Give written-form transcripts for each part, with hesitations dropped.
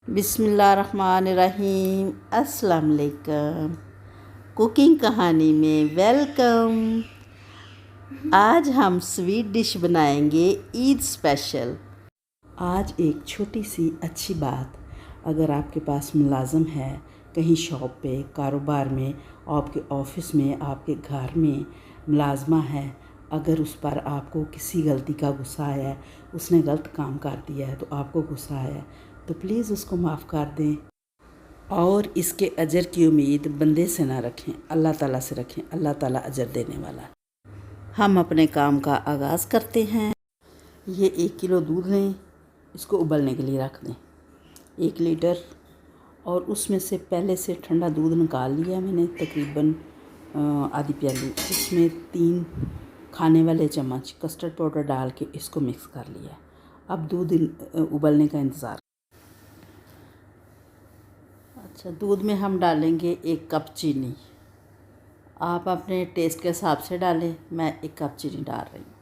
बिस्मिल्लाहिर्रहमानिर्रहीम। अस्सलाम वालेकुम। कुकिंग कहानी में वेलकम। आज हम स्वीट डिश बनाएंगे ईद स्पेशल। आज एक छोटी सी अच्छी बात, अगर आपके पास मुलाज़म है कहीं शॉप पे, कारोबार में, आपके ऑफिस में, आपके घर में मुलाजमा है, अगर उस पर आपको किसी गलती का गुस्सा आया है, उसने गलत काम कर दिया है तो आपको गुस्सा आया है, तो प्लीज़ उसको माफ़ कर दें और इसके अजर की उम्मीद बंदे से ना रखें, अल्लाह ताला से रखें। अल्लाह ताला अजर देने वाला है। हम अपने काम का आगाज़ करते हैं। ये 1 किलो दूध लें, इसको उबलने के लिए रख दें 1 लीटर, और उसमें से पहले से ठंडा दूध निकाल लिया मैंने, तकरीबन आधी प्याली। इसमें 3 खाने वाले चम्मच कस्टर्ड पाउडर डाल के इसको मिक्स कर लिया। अब दूध उबलने का इंतज़ार। अच्छा, दूध में हम डालेंगे 1 कप चीनी। आप अपने टेस्ट के हिसाब से डालें, मैं 1 कप चीनी डाल रही हूँ।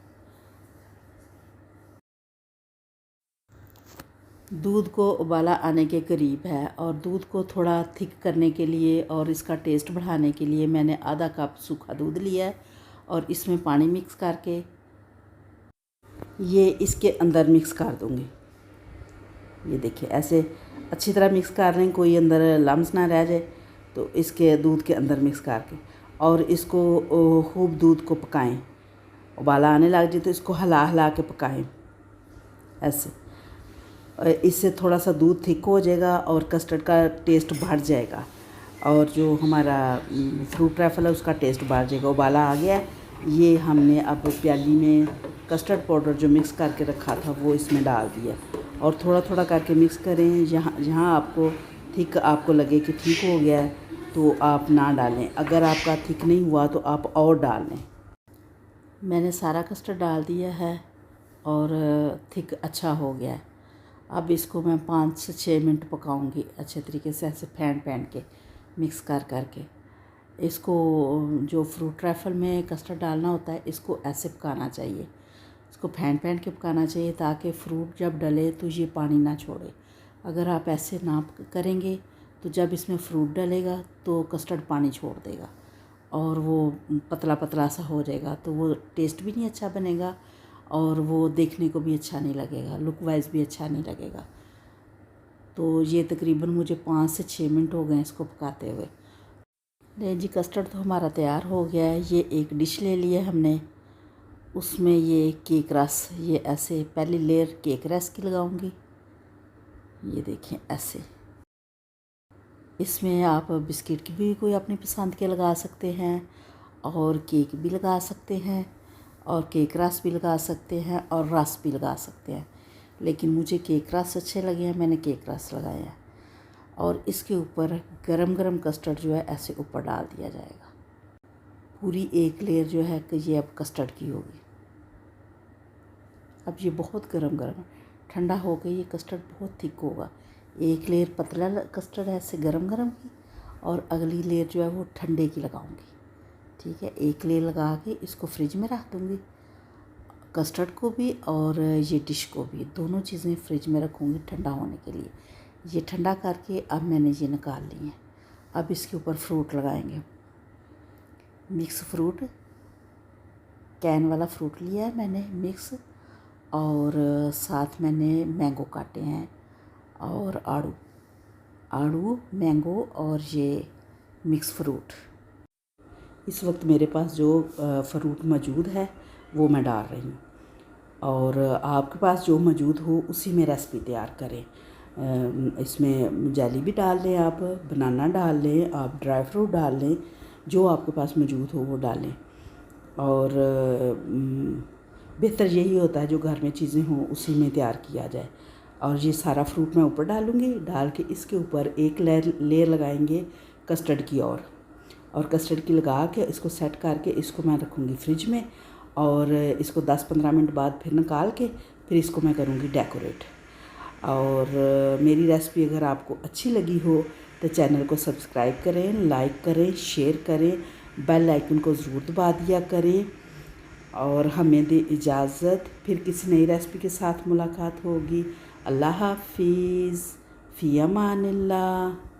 दूध को उबाला आने के करीब है और दूध को थोड़ा थिक करने के लिए और इसका टेस्ट बढ़ाने के लिए मैंने आधा कप सूखा दूध लिया है और इसमें पानी मिक्स करके ये इसके अंदर मिक्स कर दूँगी। ये देखिए, ऐसे अच्छी तरह मिक्स कर लें, कोई अंदर लम्स ना रह जाए। तो इसके दूध के अंदर मिक्स करके और इसको खूब दूध को पकाएं। उबाला आने लग जाए तो इसको हिला हिला के पकाएं ऐसे। इससे थोड़ा सा दूध थिक हो जाएगा और कस्टर्ड का टेस्ट बढ़ जाएगा और जो हमारा फ्रूट ट्रैफल है उसका टेस्ट बढ़ जाएगा। उबाला आ गया, ये हमने अब प्याली में कस्टर्ड पाउडर जो मिक्स करके रखा था वो इसमें डाल दिया और थोड़ा थोड़ा करके मिक्स करें। जहाँ आपको थिक आपको लगे कि ठीक हो गया है तो आप ना डालें, अगर आपका थिक नहीं हुआ तो आप और डाल लें। मैंने सारा कस्टर्ड डाल दिया है और थिक अच्छा हो गया है। अब इसको मैं 5 से 6 मिनट पकाऊंगी अच्छे तरीके से, ऐसे फेंट के मिक्स कर के। इसको जो फ्रूट ट्रैफल में कस्टर्ड डालना होता है इसको ऐसे पकाना चाहिए, इसको फेंट के पकाना चाहिए ताकि फ्रूट जब डले तो ये पानी ना छोड़े। अगर आप ऐसे ना करेंगे तो जब इसमें फ्रूट डलेगा तो कस्टर्ड पानी छोड़ देगा और वो पतला पतला सा हो जाएगा, तो वो टेस्ट भी नहीं अच्छा बनेगा और वो देखने को भी अच्छा नहीं लगेगा, लुक वाइज भी अच्छा नहीं लगेगा। तो ये तकरीबन मुझे 5 से 6 मिनट हो गए इसको पकाते हुए। नहीं जी, कस्टर्ड तो हमारा तैयार हो गया है। ये एक डिश ले लिया हमने, उसमें ये केक रस, ये ऐसे पहली लेयर केक रस की लगाऊंगी। ये देखें ऐसे। इसमें आप बिस्किट की भी कोई अपनी पसंद के लगा सकते हैं और केक भी लगा सकते हैं और केक रस भी लगा सकते हैं और रस भी लगा सकते हैं, लेकिन मुझे केक रस अच्छे लगे हैं, मैंने केक रस लगाया है। और इसके ऊपर गरम गरम कस्टर्ड जो है ऐसे ऊपर डाल दिया जाएगा। पूरी 1 लेयर जो है कि ये अब कस्टर्ड की होगी। अब ये बहुत गरम गरम है, ठंडा हो गई ये कस्टर्ड बहुत थिक होगा। 1 लेयर पतला कस्टर्ड है ऐसे गरम गरम की और अगली लेयर जो है वो ठंडे की लगाऊंगी। ठीक है, 1 लेयर लगा के इसको फ्रिज में रख दूँगी, कस्टर्ड को भी और ये डिश को भी, दोनों चीज़ें फ्रिज में रखूँगी ठंडा होने के लिए। ये ठंडा करके अब मैंने ये निकाल ली है। अब इसके ऊपर फ्रूट लगाएंगे, मिक्स फ्रूट, कैन वाला फ्रूट लिया है मैंने मिक्स, और साथ मैंने मैंगो काटे हैं और आड़ू मैंगो और ये मिक्स फ्रूट। इस वक्त मेरे पास जो फ्रूट मौजूद है वो मैं डाल रही हूँ और आपके पास जो मौजूद हो उसी में रेसिपी तैयार करें। इसमें जेली भी डाल लें, आप बनाना डाल लें, आप ड्राई फ्रूट डाल लें, जो आपके पास मौजूद हो वो डालें। और बेहतर यही होता है जो घर में चीज़ें हों उसी में तैयार किया जाए। और ये सारा फ्रूट मैं ऊपर डालूँगी, डाल के इसके ऊपर 1 लेयर लगाएंगे कस्टर्ड की और कस्टर्ड की लगा के इसको सेट करके इसको मैं रखूँगी फ्रिज में और इसको 10-15 मिनट बाद फिर निकाल के फिर इसको मैं करूँगी डेकोरेट। और मेरी रेसिपी अगर आपको अच्छी लगी हो तो चैनल को सब्सक्राइब करें, लाइक करें, शेयर करें, बेल आइकन को ज़रूर दबा दिया करें और हमें दे इजाज़त। फिर किसी नई रेसिपी के साथ मुलाकात होगी। अल्लाह हाफिज़। फ़ी अमानिल्लाह।